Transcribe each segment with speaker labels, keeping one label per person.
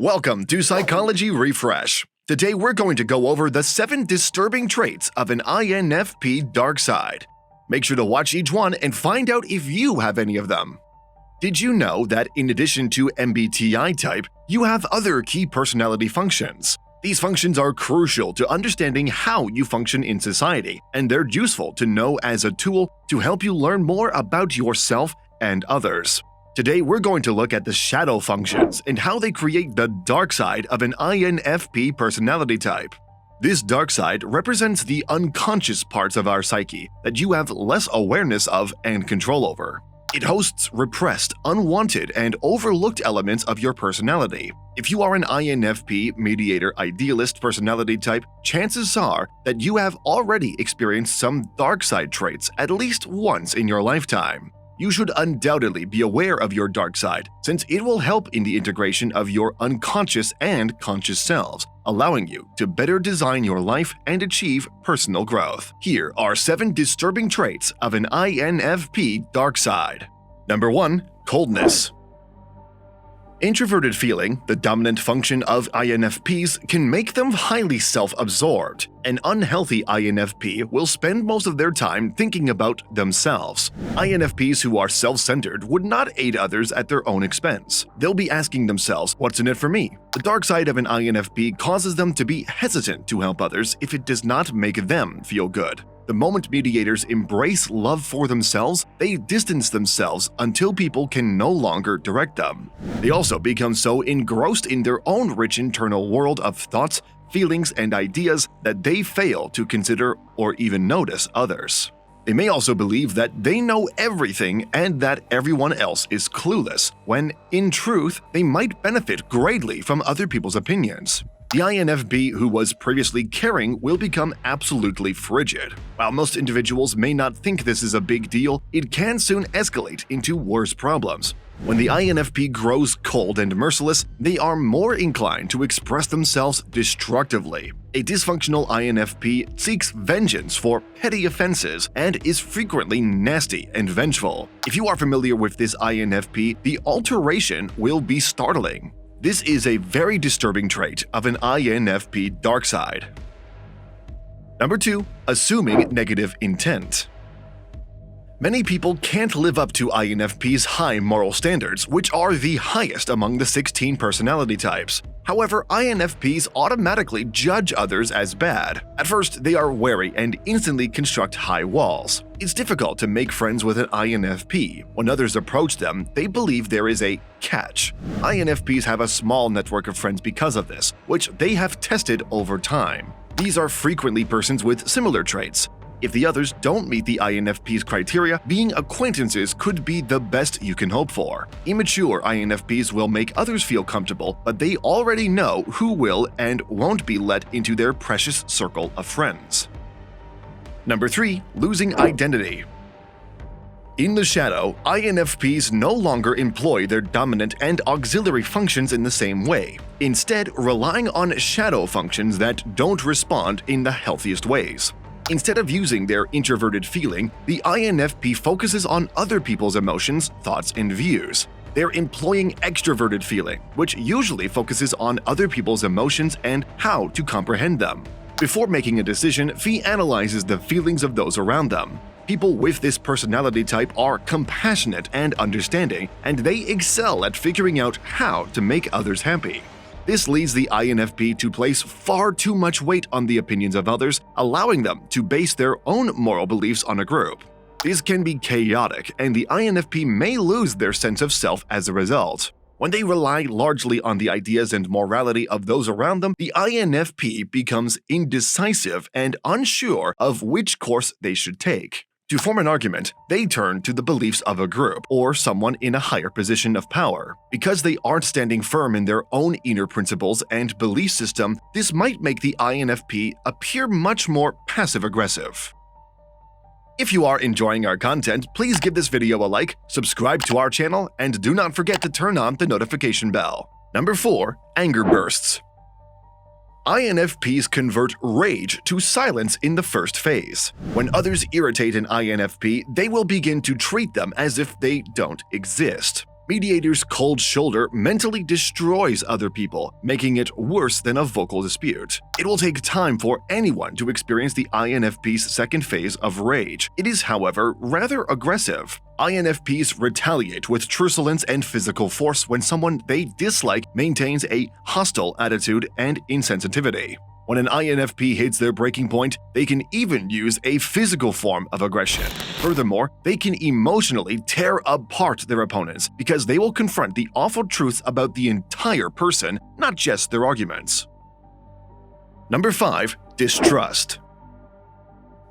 Speaker 1: Welcome to Psychology Refresh. Today we're going to go over the 7 disturbing traits of an INFP dark side. Make sure to watch each one and find out if you have any of them. Did you know that in addition to MBTI type, you have other key personality functions? These functions are crucial to understanding how you function in society, and they're useful to know as a tool to help you learn more about yourself and others. Today, we're going to look at the shadow functions and how they create the dark side of an INFP personality type. This dark side represents the unconscious parts of our psyche that you have less awareness of and control over. It hosts repressed, unwanted, and overlooked elements of your personality. If you are an INFP, mediator, idealist personality type, chances are that you have already experienced some dark side traits at least once in your lifetime. You should undoubtedly be aware of your dark side, since it will help in the integration of your unconscious and conscious selves, allowing you to better design your life and achieve personal growth. Here are 7 disturbing traits of an INFP dark side. Number 1. Coldness. Introverted feeling, the dominant function of INFPs, can make them highly self-absorbed. An unhealthy INFP will spend most of their time thinking about themselves. INFPs who are self-centered would not aid others at their own expense. They'll be asking themselves, what's in it for me? The dark side of an INFP causes them to be hesitant to help others if it does not make them feel good. The moment mediators embrace love for themselves, they distance themselves until people can no longer direct them. They also become so engrossed in their own rich internal world of thoughts, feelings, and ideas that they fail to consider or even notice others. They may also believe that they know everything and that everyone else is clueless, when, in truth, they might benefit greatly from other people's opinions. The INFP who was previously caring will become absolutely frigid. While most individuals may not think this is a big deal, it can soon escalate into worse problems. When the INFP grows cold and merciless, they are more inclined to express themselves destructively. A dysfunctional INFP seeks vengeance for petty offenses and is frequently nasty and vengeful. If you are familiar with this INFP, the alteration will be startling. This is a very disturbing trait of an INFP dark side. Number 2. Assuming negative intent. Many people can't live up to INFP's high moral standards, which are the highest among the 16 personality types. However, INFPs automatically judge others as bad. At first, they are wary and instantly construct high walls. It's difficult to make friends with an INFP. When others approach them, they believe there is a catch. INFPs have a small network of friends because of this, which they have tested over time. These are frequently persons with similar traits. If the others don't meet the INFP's criteria, being acquaintances could be the best you can hope for. Immature INFPs will make others feel comfortable, but they already know who will and won't be let into their precious circle of friends. Number 3. Losing identity. In the shadow, INFPs no longer employ their dominant and auxiliary functions in the same way, instead relying on shadow functions that don't respond in the healthiest ways. Instead of using their introverted feeling, the INFP focuses on other people's emotions, thoughts, and views. They're employing extroverted feeling, which usually focuses on other people's emotions and how to comprehend them. Before making a decision, Fee analyzes the feelings of those around them. People with this personality type are compassionate and understanding, and they excel at figuring out how to make others happy. This leads the INFP to place far too much weight on the opinions of others, allowing them to base their own moral beliefs on a group. This can be chaotic, and the INFP may lose their sense of self as a result. When they rely largely on the ideas and morality of those around them, the INFP becomes indecisive and unsure of which course they should take. To form an argument, they turn to the beliefs of a group or someone in a higher position of power. Because they aren't standing firm in their own inner principles and belief system, this might make the INFP appear much more passive-aggressive. If you are enjoying our content, please give this video a like, subscribe to our channel, and do not forget to turn on the notification bell. Number 4. Anger bursts. INFPs convert rage to silence in the first phase. When others irritate an INFP, they will begin to treat them as if they don't exist. Mediator's cold shoulder mentally destroys other people, making it worse than a vocal dispute. It will take time for anyone to experience the INFP's second phase of rage. It is, however, rather aggressive. INFPs retaliate with truculence and physical force when someone they dislike maintains a hostile attitude and insensitivity. When an INFP hits their breaking point, they can even use a physical form of aggression. Furthermore, they can emotionally tear apart their opponents because they will confront the awful truth about the entire person, not just their arguments. Number 5. Distrust.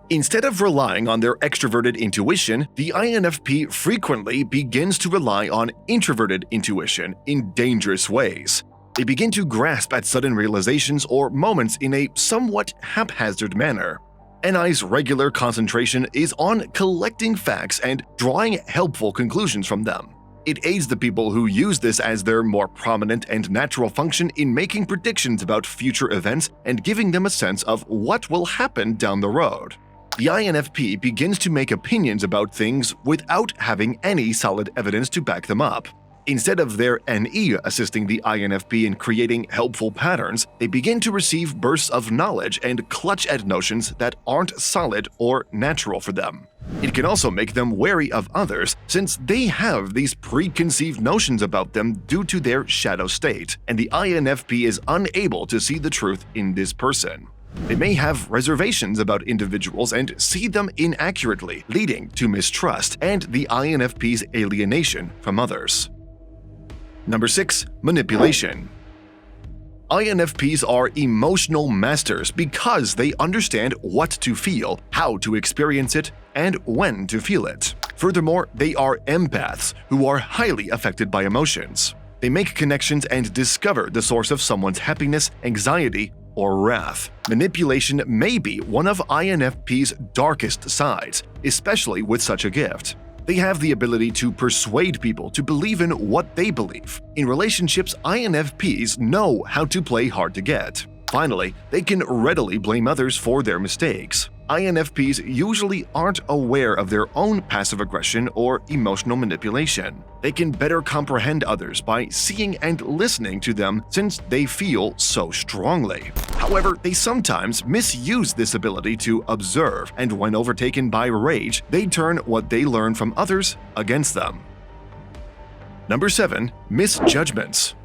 Speaker 1: Instead of relying on their extroverted intuition, the INFP frequently begins to rely on introverted intuition in dangerous ways. They begin to grasp at sudden realizations or moments in a somewhat haphazard manner. NI's regular concentration is on collecting facts and drawing helpful conclusions from them. It aids the people who use this as their more prominent and natural function in making predictions about future events and giving them a sense of what will happen down the road. The INFP begins to make opinions about things without having any solid evidence to back them up. Instead of their NE assisting the INFP in creating helpful patterns, they begin to receive bursts of knowledge and clutch at notions that aren't solid or natural for them. It can also make them wary of others since they have these preconceived notions about them due to their shadow state, and the INFP is unable to see the truth in this person. They may have reservations about individuals and see them inaccurately, leading to mistrust and the INFP's alienation from others. Number 6. Manipulation. INFPs are emotional masters because they understand what to feel, how to experience it, and when to feel it. Furthermore, they are empaths who are highly affected by emotions. They make connections and discover the source of someone's happiness, anxiety, or wrath. Manipulation may be one of INFP's darkest sides, especially with such a gift. They have the ability to persuade people to believe in what they believe. In relationships, INFPs know how to play hard to get. Finally, they can readily blame others for their mistakes. INFPs usually aren't aware of their own passive aggression or emotional manipulation. They can better comprehend others by seeing and listening to them since they feel so strongly. However, they sometimes misuse this ability to observe, and when overtaken by rage, they turn what they learn from others against them. Number 7. Misjudgments.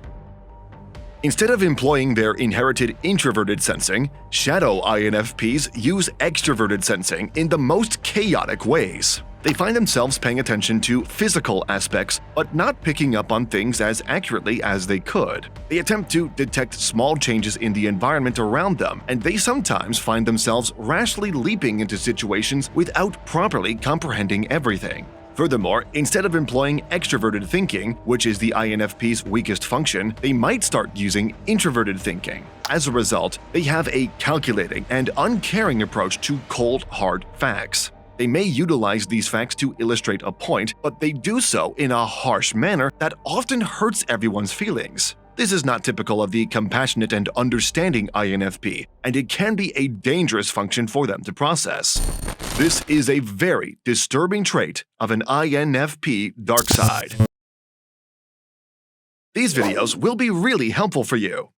Speaker 1: Instead of employing their inherited introverted sensing, shadow INFPs use extroverted sensing in the most chaotic ways. They find themselves paying attention to physical aspects, but not picking up on things as accurately as they could. They attempt to detect small changes in the environment around them, and they sometimes find themselves rashly leaping into situations without properly comprehending everything. Furthermore, instead of employing extroverted thinking, which is the INFP's weakest function, they might start using introverted thinking. As a result, they have a calculating and uncaring approach to cold, hard facts. They may utilize these facts to illustrate a point, but they do so in a harsh manner that often hurts everyone's feelings. This is not typical of the compassionate and understanding INFP, and it can be a dangerous function for them to process. This is a very disturbing trait of an INFP dark side. These videos will be really helpful for you.